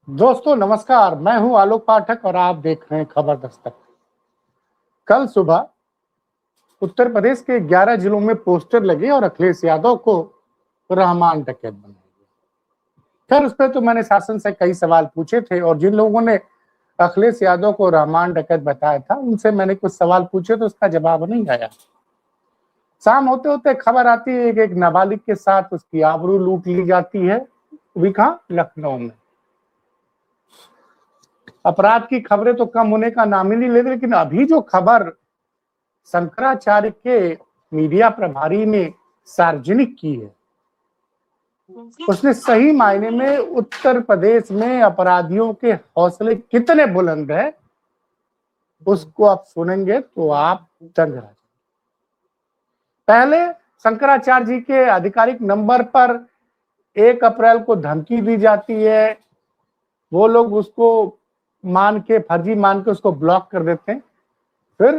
दोस्तों नमस्कार, मैं हूं आलोक पाठक और आप देख रहे हैं खबर दस्तक। कल सुबह उत्तर प्रदेश के 11 जिलों में पोस्टर लगे और अखिलेश यादव को रहमान डकैत बनाया गया। खैर उस पर तो मैंने शासन से कई सवाल पूछे थे और जिन लोगों ने अखिलेश यादव को रहमान डकैत बताया था उनसे मैंने कुछ सवाल पूछे तो उसका जवाब नहीं आया। शाम होते होते खबर आती है कि एक नाबालिग के साथ उसकी आबरू लूट ली जाती है, वो भी कहाँ, लखनऊ में। अपराध की खबरें तो कम होने का नाम ही नहीं लेते, लेकिन अभी जो खबर शंकराचार्य के मीडिया प्रभारी ने सार्वजनिक की है उसने सही मायने में उत्तर प्रदेश में अपराधियों के हौसले कितने बुलंद है उसको आप सुनेंगे तो आप दंग रह जाएंगे। पहले शंकराचार्य जी के आधिकारिक नंबर पर 1 अप्रैल को धमकी दी जाती है, वो लोग उसको फर्जी मान के उसको ब्लॉक कर देते हैं। फिर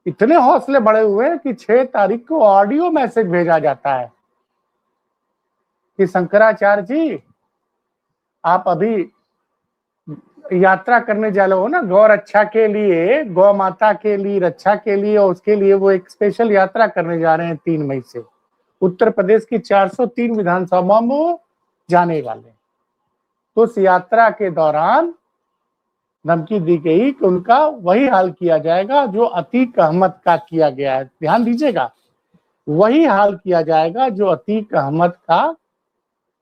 इतने हौसले बढ़े हुए हैं कि 6 तारीख को ऑडियो मैसेज भेजा जाता है कि शंकराचार्य जी आप अभी यात्रा करने जा रहे हो ना, गौ रक्षा के लिए, गौ माता के लिए रक्षा के लिए, और उसके लिए वो एक स्पेशल यात्रा करने जा रहे हैं 3 मई से उत्तर प्रदेश की 403 विधानसभा में जाने वाले। तो उस यात्रा के दौरान धमकी दी गई कि उनका वही हाल किया जाएगा जो अतीक अहमद का किया गया है। ध्यान दीजिएगा, वही हाल किया जाएगा जो अतीक अहमद का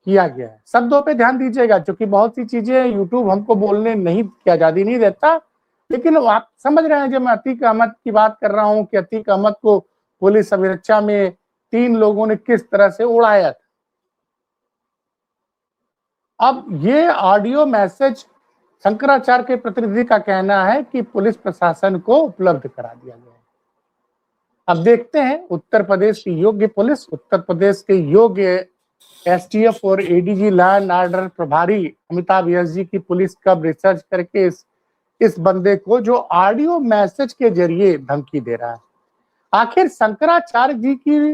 किया गया है। शब्दों पे ध्यान दीजिएगा, क्योंकि बहुत सी चीजें यूट्यूब हमको बोलने नहीं की आजादी नहीं देता, लेकिन आप समझ रहे हैं जब मैं अतीक अहमद की बात कर रहा हूं कि अतीक अहमद को पुलिस अभिरक्षा में 3 लोगों ने किस तरह से उड़ाया था। अब ये ऑडियो मैसेज शंकराचार्य के प्रतिनिधि का कहना है कि पुलिस प्रशासन को उपलब्ध करा दिया गया है। अब देखते हैं उत्तर प्रदेश की योग्य पुलिस, उत्तर प्रदेश के योग्य एसटीएफ और एडीजी लॉ एंड ऑर्डर प्रभारी अमिताभ यश जी की पुलिस कब रिसर्च करके इस बंदे को जो ऑडियो मैसेज के जरिए धमकी दे रहा है। आखिर शंकराचार्य जी की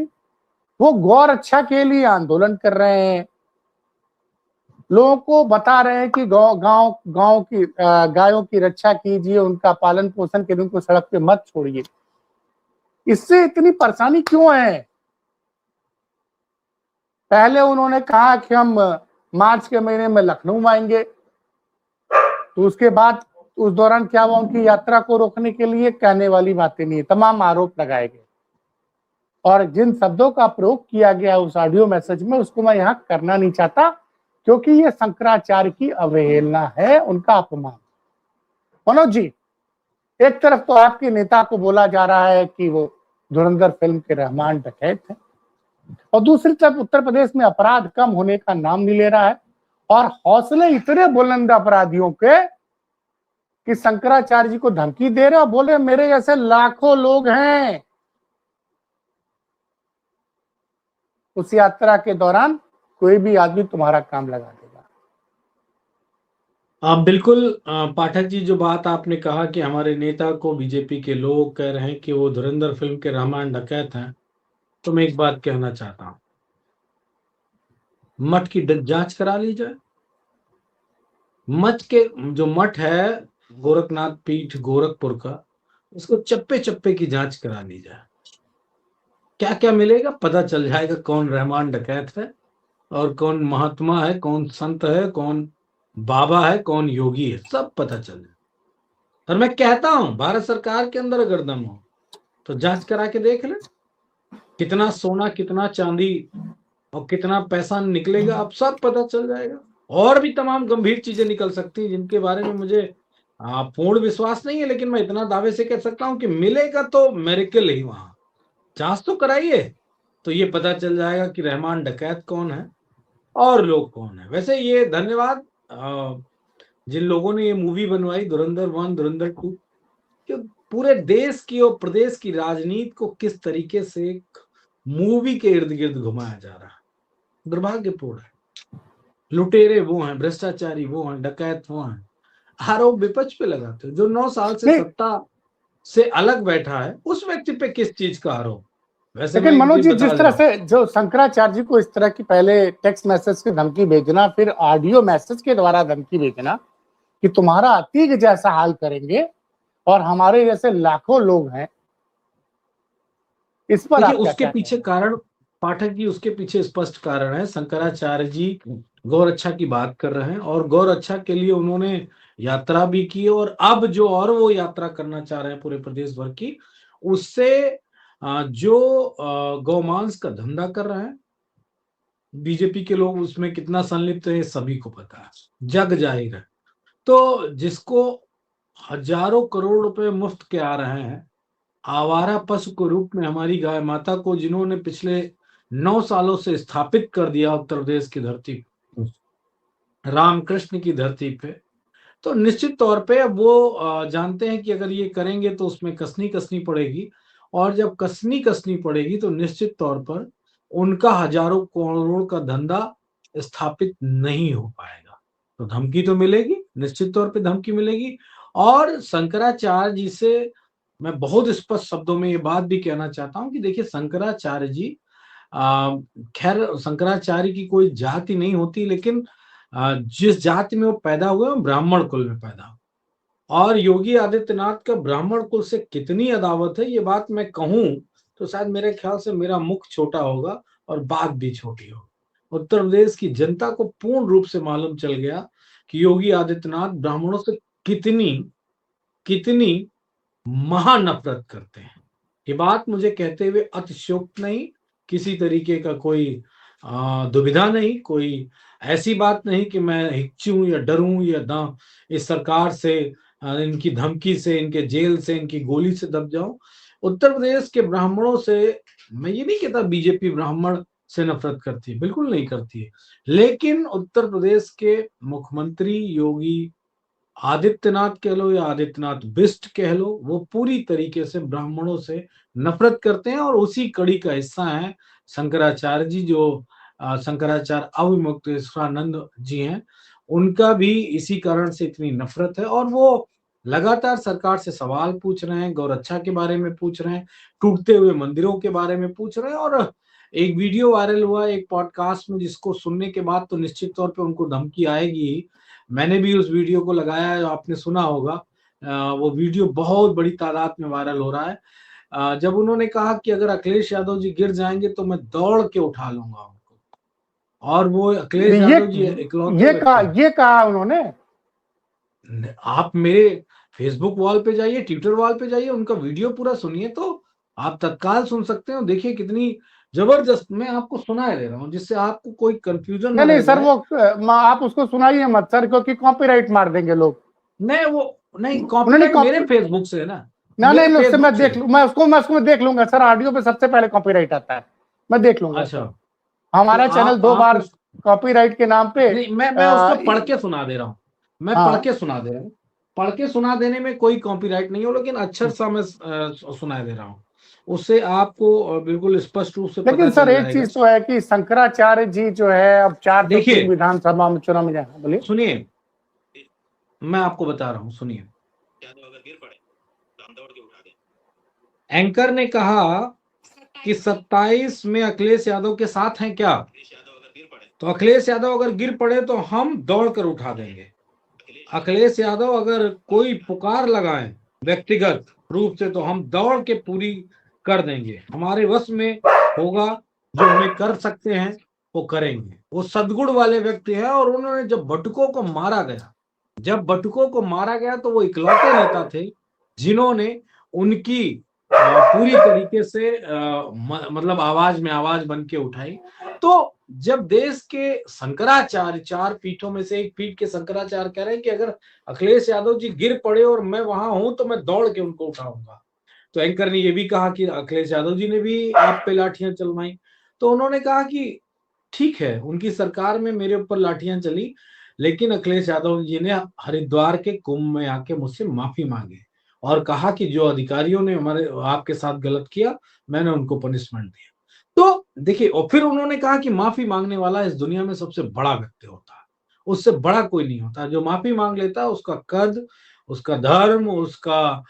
वो गौ रक्षा के लिए आंदोलन कर रहे हैं, लोगों को बता रहे हैं कि गांव की गायों की रक्षा कीजिए, उनका पालन पोषण के लिए उनको सड़क पे मत छोड़िए। इससे इतनी परेशानी क्यों है? पहले उन्होंने कहा कि हम मार्च के महीने में लखनऊ आएंगे, तो उसके बाद उस दौरान क्या हुआ, उनकी यात्रा को रोकने के लिए कहने वाली बातें नहीं है, तमाम आरोप लगाए गए। और जिन शब्दों का प्रयोग किया गया उस ऑडियो मैसेज में उसको मैं यहाँ करना नहीं चाहता, क्योंकि ये शंकराचार्य की अवहेलना है, उनका अपमान। मनोज जी, एक तरफ तो आपके नेता को बोला जा रहा है कि वो धुरंधर फिल्म के रहमान डकैत है, और दूसरी तरफ उत्तर प्रदेश में अपराध कम होने का नाम नहीं ले रहा है, और हौसले इतने बुलंद अपराधियों के कि शंकराचार्य जी को धमकी दे रहे और बोल रहे मेरे जैसे लाखों लोग हैं। उस यात्रा के दौरान कोई भी आदमी तुम्हारा काम लगा देगा। बिल्कुल पाठक जी, जो बात आपने कहा कि हमारे नेता को बीजेपी के लोग कह रहे हैं कि वो धुरंधर फिल्म के रहमान डकैत हैं, तो मैं एक बात कहना चाहता हूं, मठ की जांच करा ली जाए। मठ के जो मठ है गोरखनाथ पीठ गोरखपुर का, उसको चप्पे चप्पे की जांच करा ली जाए। क्या क्या मिलेगा पता चल जाएगा, कौन रहमान डकैत है और कौन महात्मा है, कौन संत है, कौन बाबा है, कौन योगी है, सब पता चल जाए। और मैं कहता हूं भारत सरकार के अंदर अगर दम हो तो जांच करा के देख ले, कितना सोना कितना चांदी और कितना पैसा निकलेगा, अब सब पता चल जाएगा। और भी तमाम गंभीर चीजें निकल सकती हैं जिनके बारे में मुझे पूर्ण विश्वास नहीं है, लेकिन मैं इतना दावे से कह सकता हूं कि मिलेगा तो मेरेकल ही। वहां जांच तो कराइए तो ये पता चल जाएगा कि रहमान डकैत कौन है और लोग कौन है। वैसे ये धन्यवाद जिन लोगों ने ये मूवी बनवाई धुरंधर 1 धुरंधर 2, कि पूरे देश की और प्रदेश की राजनीति को किस तरीके से एक मूवी के इर्द गिर्द घुमाया जा रहा है, दुर्भाग्यपूर्ण है। लुटेरे वो हैं, भ्रष्टाचारी वो हैं, डकैत वो हैं। आरोप विपक्ष पे लगाते हो, जो 9 साल से सत्ता से अलग बैठा है उस व्यक्ति पे किस चीज का आरोप? वैसे लेकिन मैं एक मनोज चीज जी, बता जिस दे तरह रहा हूँ। से जो शंकराचार्य जी को इस तरह की पहले टेक्स्ट मैसेज की धमकी भेजना, फिर ऑडियो मैसेज के द्वारा धमकी भेजना कि तुम्हारा अतीक जैसा हाल करेंगे और हमारे जैसे लाखों लोग हैं, इस पर देखिए आप क्या उसके कहते पीछे हैं? कारण, पाठक जी, उसके पीछे स्पष्ट कारण है। शंकराचार्य जी गौरक्षा की बात कर रहे हैं और गौरक्षा के लिए उन्होंने यात्रा भी की, और अब जो और वो यात्रा करना चाह रहे हैं पूरे प्रदेश भर की, उससे जो गौमांस का धंधा कर रहे हैं बीजेपी के लोग, उसमें कितना संलिप्त है सभी को पता है, जग जाहिर है। तो जिसको हजारों करोड़ रुपए मुफ्त के आ रहे हैं, आवारा पशु के रूप में हमारी गाय माता को जिन्होंने पिछले 9 सालों से स्थापित कर दिया उत्तर प्रदेश की धरती पे, रामकृष्ण की धरती पे, तो निश्चित तौर पे अब वो जानते हैं कि अगर ये करेंगे तो उसमें कसनी कसनी पड़ेगी, और जब कसनी कसनी पड़ेगी तो निश्चित तौर पर उनका हजारों करोड़ का धंधा स्थापित नहीं हो पाएगा। तो धमकी तो मिलेगी, निश्चित तौर पे धमकी मिलेगी। और शंकराचार्य जी से मैं बहुत स्पष्ट शब्दों में ये बात भी कहना चाहता हूँ कि देखिए शंकराचार्य जी, खैर शंकराचार्य की कोई जाति नहीं होती, लेकिन जिस जाति में वो पैदा हुए वो ब्राह्मण कुल में पैदा हुए, और योगी आदित्यनाथ का ब्राह्मण कुल से कितनी अदावत है, ये बात मैं कहूं तो शायद मेरे ख्याल से मेरा मुख छोटा होगा और बात भी छोटी होगी। उत्तर प्रदेश की जनता को पूर्ण रूप से मालूम चल गया कि योगी आदित्यनाथ ब्राह्मणों से कितनी कितनी महानफरत करते हैं। ये बात मुझे कहते हुए अतिशयोक्त नहीं, किसी तरीके का कोई दुविधा नहीं, कोई ऐसी बात नहीं कि मैं हिचूं या डरूं या ना इस सरकार से, इनकी धमकी से, इनके जेल से, इनकी गोली से दब जाऊं। उत्तर प्रदेश के ब्राह्मणों से मैं ये नहीं कहता बीजेपी ब्राह्मण से नफरत करती है, बिल्कुल नहीं करती है, लेकिन उत्तर प्रदेश के मुख्यमंत्री योगी आदित्यनाथ कह लो या आदित्यनाथ बिष्ट कह लो, वो पूरी तरीके से ब्राह्मणों से नफरत करते हैं, और उसी कड़ी का हिस्सा है शंकराचार्य जी, जो शंकराचार्य अवमुक्तेश्वरानंद जी हैं, उनका भी इसी कारण से इतनी नफरत है, और वो लगातार सरकार से सवाल पूछ रहे हैं, गौरक्षा के बारे में पूछ रहे हैं, टूटते हुए मंदिरों के बारे में पूछ रहे हैं, और एक वीडियो वायरल हुआ एक पॉडकास्ट में, जिसको सुनने के बाद तो निश्चित तौर पे उनको धमकी आएगी ही। मैंने भी उस वीडियो को लगाया है, आपने सुना होगा। वो वीडियो बहुत बड़ी तादाद में वायरल हो रहा है। जब उन्होंने कहा कि अगर अखिलेश यादव जी गिर जाएंगे तो मैं दौड़ के उठा लूंगा उनको, और वो अखिलेश ये यादव जी इकलौते व्यक्ति हैं। ये कहा उन्होंने? आप मेरे फेसबुक वॉल पे जाइए, ट्विटर वॉल पे जाइए, उनका वीडियो पूरा सुनिए तो आप तत्काल सुन सकते हो। देखिए कितनी जबरदस्त, मैं आपको सुनाए दे रहा हूँ जिससे आपको कोई कंफ्यूजन नहीं न नहीं रह सर, जाए। वो आप उसको सुनाइए मत सर, क्योंकि कॉपीराइट मार देंगे लोग। नहीं वो नहीं, उन्होंने कॉपीराइट मेरे फेसबुक से है ना, ना मेरे नहीं, उससे फेसबुक मैं से। देख लूँ, मैं उसको देख लूंगा सर। ऑडियो पे सबसे पहले कॉपीराइट आता है, मैं देख लूंगा अच्छा, सर। तो हमारा चैनल दो आप बार उस, कॉपीराइट के नाम पे नहीं मैं उसको पढ़ के सुना दे रहा हूँ, मैं पढ़ हाँ। के सुना दे रहा हूँ। पढ़ के सुना देने में कोई कॉपीराइट नहीं हो, लेकिन अक्षर सा मैं सुना दे रहा हूँ, उससे आपको बिल्कुल स्पष्ट रूप से लेकिन पता सर चल एक जाएगा। चीज तो है कि शंकराचार्य जी जो है अब 403 देखिए विधानसभा में चुनाव में जाए। बोलिए। सुनिए, मैं आपको बता रहा हूँ, सुनिए। एंकर ने कहा कि 27 में अखिलेश यादव के साथ हैं क्या, तो अखिलेश यादव अगर गिर पड़े तो हम दौड़ कर उठा देंगे। अखिलेश यादव अगर कोई पुकार लगाएं व्यक्तिगत रूप से तो हम दौड़ के पूरी कर देंगे, हमारे वश में होगा, जो हमें कर सकते हैं वो करेंगे। वो सद्गुण वाले व्यक्ति हैं, और उन्होंने जब बटुकों को मारा गया, जब बटुकों को मारा गया तो वो इकलौते नेता थे जिन्होंने उनकी पूरी तरीके से मतलब आवाज में आवाज बन के उठाई। तो जब देश के शंकराचार्य, 4 पीठों में से एक पीठ के शंकराचार्य कह रहे हैं कि अगर अखिलेश यादव जी गिर पड़े और मैं वहां हूं तो मैं दौड़ के उनको उठाऊंगा, तो एंकर ने ये भी कहा कि अखिलेश यादव जी ने भी आप पे लाठियां चलवाई। तो उन्होंने कहा कि ठीक है, उनकी सरकार में मेरे ऊपर लाठियां चली, लेकिन अखिलेश यादव जी ने हरिद्वार के कुंभ में आके मुझसे माफी मांगी और कहा कि जो अधिकारियों ने हमारे आपके साथ गलत किया, मैंने उनको पनिशमेंट दिया। तो देखिए, और फिर उन्होंने कहा कि माफी मांगने वाला इस दुनिया में सबसे बड़ा व्यक्ति होता है, उससे बड़ा कोई नहीं होता। जो माफी मांग लेता है उसका कद, उसका धर्म, उसका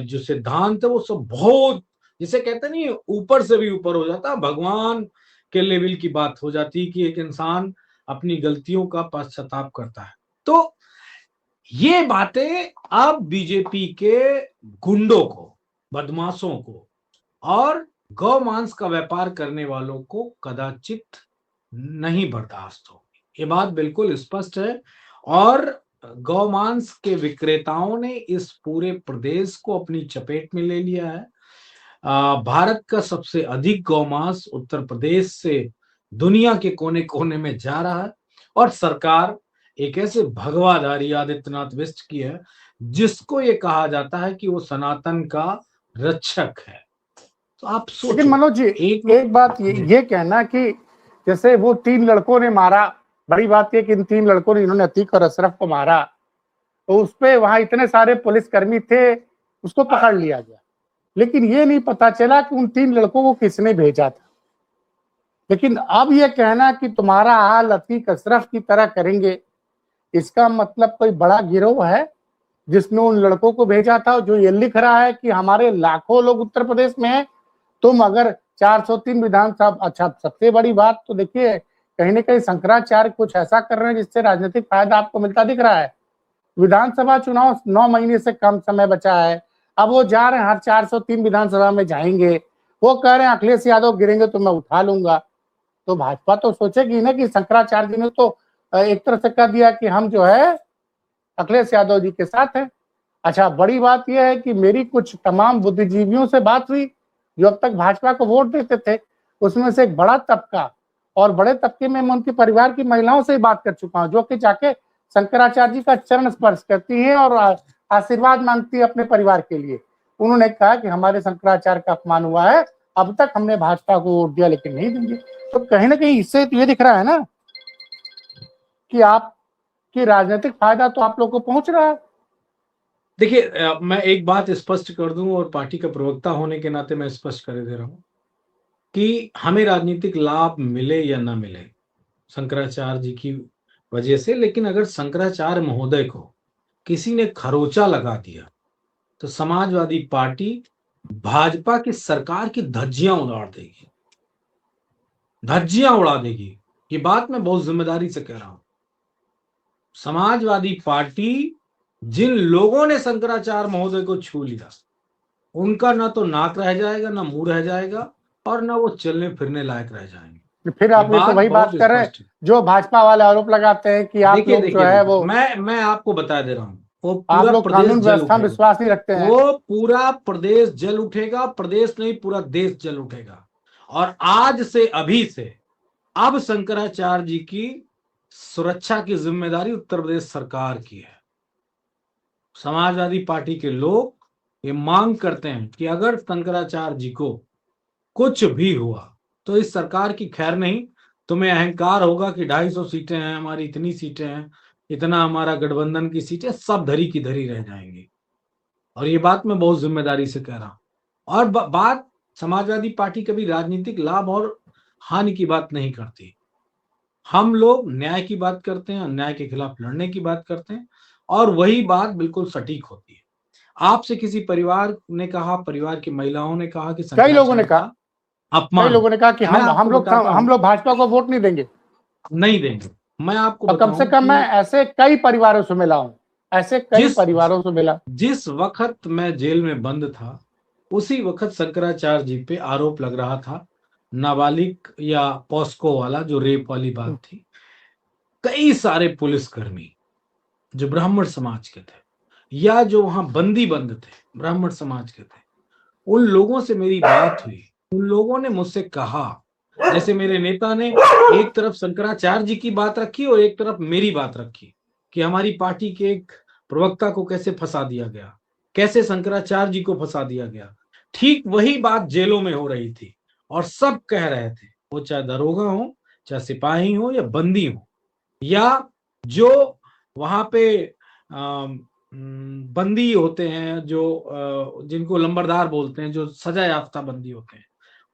जो सिद्धांत है वो सब बहुत जिसे कहते नहीं ऊपर से भी ऊपर हो जाता, भगवान के लेवल की बात हो जाती कि एक इंसान अपनी गलतियों का पश्चाताप करता है। तो ये बातें अब बीजेपी के गुंडों को, बदमाशों को और गौ मांस का व्यापार करने वालों को कदाचित नहीं बर्दाश्त होगी, ये बात बिल्कुल स्पष्ट है। और गौ मांस के विक्रेताओं ने इस पूरे प्रदेश को अपनी चपेट में ले लिया है। भारत का सबसे अधिक गौ मांस उत्तर प्रदेश से दुनिया के कोने कोने में जा रहा है और सरकार एक ऐसे भगवाधारी आदित्यनाथ विष्ट की है जिसको ये कहा जाता है कि वो सनातन का रक्षक है। तो आप सोचो, लेकिन मनोज जी एक बात ये कहना कि जैसे वो 3 लड़कों ने मारा, बड़ी बात ये कि इन 3 लड़कों ने, इन्होंने अतीक और अशरफ को मारा, तो उस पे वहां इतने सारे पुलिसकर्मी थे, उसको पकड़ लिया गया, लेकिन ये नहीं पता चला कि उन 3 लड़कों को किसने भेजा था। लेकिन अब ये कहना कि तुम्हारा हाल अतीक अशरफ की तरह करेंगे, इसका मतलब कोई बड़ा गिरोह है जिसने उन लड़कों को भेजा था, जो ये लिख रहा है कि हमारे लाखों लोग उत्तर प्रदेश में हैं, तुम अगर 403 विधानसभा, अच्छा सबसे बड़ी बात तो देखिए कहीं ना कहीं शंकराचार्य कुछ ऐसा कर रहे हैं जिससे राजनीतिक फायदा आपको मिलता दिख रहा है। विधानसभा चुनाव 9 महीने से कम समय बचा है, अब वो जा रहे हैं, हर 403 विधानसभा में जाएंगे, वो कह रहे हैं अखिलेश यादव गिरेंगे तो मैं उठा लूंगा। तो भाजपा तो सोचेगी ना कि शंकराचार्य जी ने तो एक तरह से कह दिया कि हम जो है अखिलेश यादव जी के साथ हैं। अच्छा, बड़ी बात यह है कि मेरी कुछ तमाम बुद्धिजीवियों से बात हुई जो अब तक भाजपा को वोट देते थे, उसमें से एक बड़ा तबका, और बड़े तबके में मैं उनके परिवार की महिलाओं से बात कर चुका हूं, जो कि जाके शंकराचार्य जी का चरण स्पर्श करती हैं और आशीर्वाद मांगती है अपने परिवार के लिए। उन्होंने कहा कि हमारे शंकराचार्य का अपमान हुआ है, अब तक हमने भाजपा को वोट दिया लेकिन नहीं देंगे। तो कहीं ना कहीं इससे तो ये दिख रहा है ना कि आपकी राजनीतिक फायदा तो आप लोग को पहुंच रहा है। देखिए, मैं एक बात स्पष्ट कर दूं और पार्टी का प्रवक्ता होने के नाते मैं स्पष्ट कर दे रहा हूं कि हमें राजनीतिक लाभ मिले या ना मिले शंकराचार्य जी की वजह से, लेकिन अगर शंकराचार्य महोदय को किसी ने खरोचा लगा दिया तो समाजवादी पार्टी भाजपा की सरकार की धज्जियां उड़ा देगी, धज्जियां उड़ा देगी। ये बात मैं बहुत जिम्मेदारी से कह रहा हूं। समाजवादी पार्टी, जिन लोगों ने शंकराचार्य महोदय को छू लिया, उनका ना तो नाक रह जाएगा, ना मुंह रह जाएगा, और ना वो चलने फिरने लायक रह जाएंगे। फिर आप ये तो वही बात कर रहे हैं जो भाजपा वाले आरोप लगाते हैं कि आप लोग जो है वो, मैं आपको बता दे रहा हूं, वो आप पूरा लोग कानून व्यवस्था में विश्वास नहीं रखते हैं। वो पूरा प्रदेश जल उठेगा, प्रदेश नहीं पूरा देश जल उठेगा। और आज से, अभी से, अब शंकराचार्य जी की सुरक्षा की जिम्मेदारी उत्तर प्रदेश सरकार की है। समाजवादी पार्टी के लोग ये मांग करते हैं कि अगर शंकराचार्य जी को कुछ भी हुआ तो इस सरकार की खैर नहीं। तुम्हें अहंकार होगा कि 250 सीटें हैं हमारी, इतनी सीटें हैं, इतना हमारा गठबंधन की सीटें, सब धरी की धरी रह जाएंगी। और ये बात मैं बहुत जिम्मेदारी से कह रहा हूं। और बात, समाजवादी पार्टी कभी राजनीतिक लाभ और हानि की बात नहीं करती। हम लोग न्याय की बात करते हैं, अन्याय के खिलाफ लड़ने की बात करते हैं, और वही बात बिल्कुल सटीक होती है। आपसे किसी परिवार ने कहा, परिवार की महिलाओं ने कहा कि कई लोगों ने कहा, अपमान, कई लोगों ने कहा कि हम लोग भाजपा को वोट नहीं देंगे, नहीं देंगे। मैं आपको कम से कम मैं ऐसे कई परिवारों से मिला हूं, ऐसे कई परिवारों से मिला। जिस वक्त मैं जेल में बंद था, उसी वक्त शंकराचार्य जी पे आरोप लग रहा था, नाबालिग या पॉस्को वाला जो रेप वाली बात थी। कई सारे पुलिसकर्मी जो ब्राह्मण समाज के थे या जो वहां बंदी बंद थे ब्राह्मण समाज के थे, उन लोगों से मेरी बात हुई। उन लोगों ने मुझसे कहा, जैसे मेरे नेता ने एक तरफ शंकराचार्य जी की बात रखी और एक तरफ मेरी बात रखी कि हमारी पार्टी के एक प्रवक्ता को कैसे फंसा दिया गया, कैसे शंकराचार्य जी को फंसा दिया गया। ठीक वही बात जेलों में हो रही थी और सब कह रहे थे, वो चाहे दरोगा हो, चाहे सिपाही हो, या बंदी हो, या जो वहां पे बंदी होते हैं, जो जिनको लंबरदार बोलते हैं, जो सजा याफ्ता बंदी होते हैं,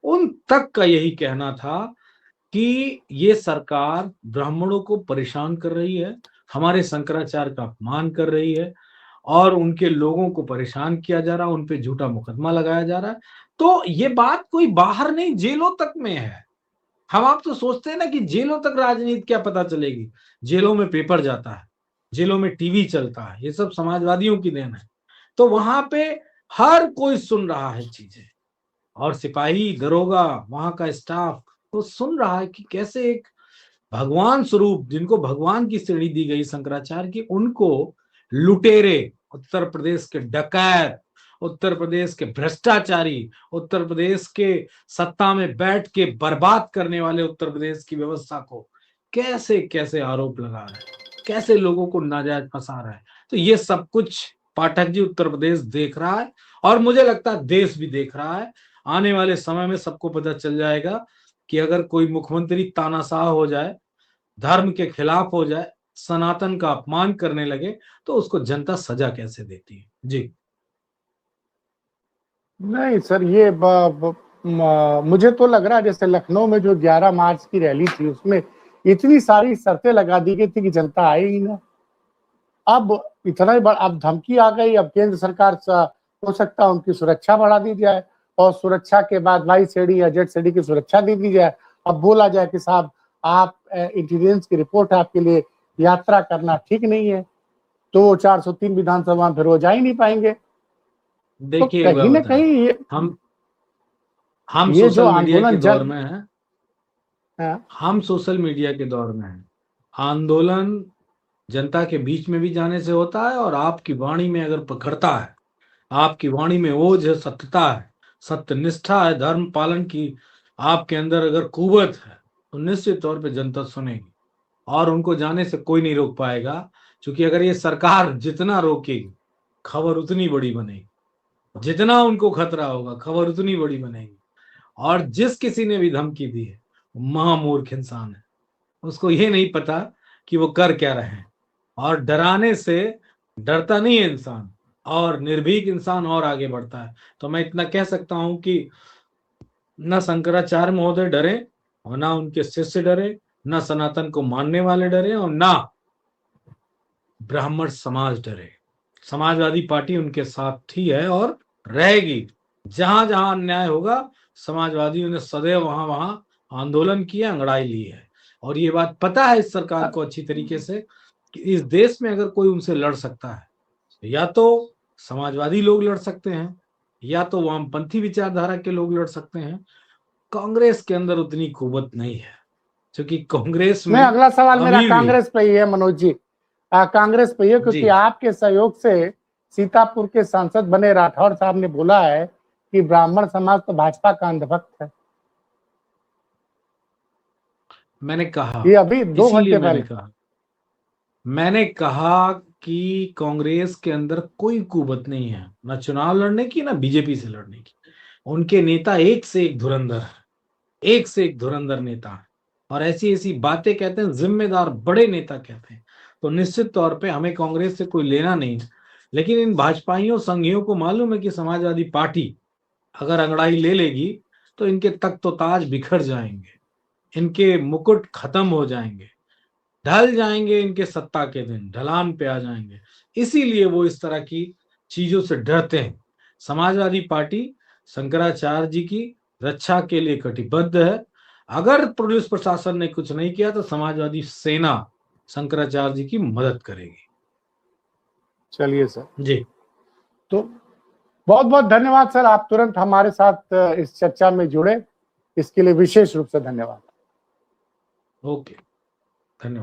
उन तक का यही कहना था कि ये सरकार ब्राह्मणों को परेशान कर रही है, हमारे शंकराचार्य का अपमान कर रही है, और उनके लोगों को परेशान किया जा रहा है, उन पे झूठा मुकदमा लगाया जा रहा है, तो ये बात कोई बाहर नहीं, जेलों तक में है। हम आप तो सोचते हैं ना कि जेलों तक राजनीति क्या पता चलेगी। जेलों में पेपर जाता है, जेलों में टीवी चलता है, ये सब समाजवादियों की देन है। तो वहां पे हर कोई सुन रहा है चीजें, और सिपाही, दरोगा, वहां का स्टाफ तो सुन रहा है कि कैसे एक भगवान स्वरूप, जिनको भगवान की श्रेणी दी गई शंकराचार्य की, उनको लुटेरे, उत्तर प्रदेश के डकैत, उत्तर प्रदेश के भ्रष्टाचारी, उत्तर प्रदेश के सत्ता में बैठ के बर्बाद करने वाले उत्तर प्रदेश की व्यवस्था को कैसे कैसे आरोप लगा रहे हैं, कैसे लोगों को नाजायज फंसा रहा है। तो ये सब कुछ पाठक जी उत्तर प्रदेश देख रहा है, और मुझे लगता है देश भी देख रहा है। आने वाले समय में सबको पता चल जाएगा कि अगर कोई मुख्यमंत्री तानाशाह हो जाए, धर्म के खिलाफ हो जाए, सनातन का अपमान करने लगे, तो उसको जनता सजा कैसे देती है। जी नहीं सर, ये मुझे तो लग रहा है जैसे लखनऊ में जो 11 मार्च की रैली थी उसमें इतनी सारी शर्तें लगा दी गई थी कि जनता आई ही ना। अब इतना ही बड़ा, अब धमकी आ गई, अब केंद्र सरकार हो सकता है उनकी सुरक्षा बढ़ा दी जाए, और सुरक्षा के बाद वाई सीडी या जेड सीडी की सुरक्षा दे दी जाए। अब बोला जाए कि साहब आप इंटेलिजेंस की रिपोर्ट है, आपके लिए यात्रा करना ठीक नहीं है, तो वो 403 विधानसभा में फिर वो जा ही नहीं पाएंगे। तो देखिए, कहीं ना कहीं हम ये जो सोशल मीडिया के आंदोलन दौर में हैं, हाँ, हम सोशल मीडिया के दौर में हैं। आंदोलन जनता के बीच में भी जाने से होता है, और आपकी वाणी में अगर पकड़ता है, आपकी वाणी में ओज है, सत्यता है, सत्यनिष्ठा है, धर्म पालन की आपके अंदर अगर कुवत है, तो निश्चित तौर पे जनता सुनेगी, और उनको जाने से कोई नहीं रोक पाएगा। क्योंकि अगर ये सरकार जितना रोकेगी, खबर उतनी बड़ी बनेगी, जितना उनको खतरा होगा, खबर उतनी बड़ी बनेगी। और जिस किसी ने भी धमकी दी है, महामूर्ख इंसान है, उसको ये नहीं पता कि वो कर क्या रहे हैं। और डराने से डरता नहीं है इंसान, और निर्भीक इंसान और आगे बढ़ता है। तो मैं इतना कह सकता हूं कि न शंकराचार्य महोदय डरे, और ना उनके शिष्य डरे, न सनातन को मानने वाले डरे, और ना ब्राह्मण समाज डरे। समाजवादी पार्टी उनके साथ ही है और रहेगी। जहां जहां अन्याय होगा, समाजवादियों ने सदैव वहां वहां आंदोलन किया, अंगड़ाई ली है। और ये बात पता है इस सरकार को अच्छी तरीके से कि इस देश में अगर कोई उनसे लड़ सकता है, या तो समाजवादी लोग लड़ सकते हैं, या तो वामपंथी विचारधारा के लोग लड़ सकते हैं। कांग्रेस के अंदर उतनी कुवत नहीं है, क्योंकि कांग्रेस में नहीं, अगला सवाल मेरा अभी भी कांग्रेस पे ही है मनोज जी। कांग्रेस पे ही है, जी क्योंकि आपके सहयोग से सीतापुर के सांसद बने राठौर साहब ने बोला है कि ब्राह्मण समाज तो भाजपा का अंधभक्त है। मैंने कहा, ये अभी 2 घंटे इसीलिए पहले। मैंने कहा कि कांग्रेस के अंदर कोई कुवत नहीं है, ना चुनाव लड़ने की, ना बीजेपी से लड़ने की। उनके नेता एक से एक धुरंधर है, एक से एक धुरंधर नेता है, और ऐसी ऐसी बातें कहते हैं, जिम्मेदार बड़े नेता कहते हैं। तो निश्चित तौर पे हमें कांग्रेस से कोई लेना नहीं है। लेकिन इन भाजपाइयों संघियों को मालूम है कि समाजवादी पार्टी अगर अंगड़ाई ले लेगी, तो इनके तख्त ताज बिखर जाएंगे, इनके मुकुट खत्म हो जाएंगे, ढल जाएंगे, इनके सत्ता के दिन ढलान पे आ जाएंगे। इसीलिए वो इस तरह की चीजों से डरते हैं। समाजवादी पार्टी शंकराचार्य जी की रक्षा के लिए कटिबद्ध है। अगर पुलिस प्रशासन ने कुछ नहीं किया, तो समाजवादी सेना शंकराचार्य जी की मदद करेगी। चलिए सर, जी, तो बहुत बहुत धन्यवाद सर, आप तुरंत हमारे साथ इस चर्चा में जुड़े, इसके लिए विशेष रूप से धन्यवाद। ओके, धन्यवाद।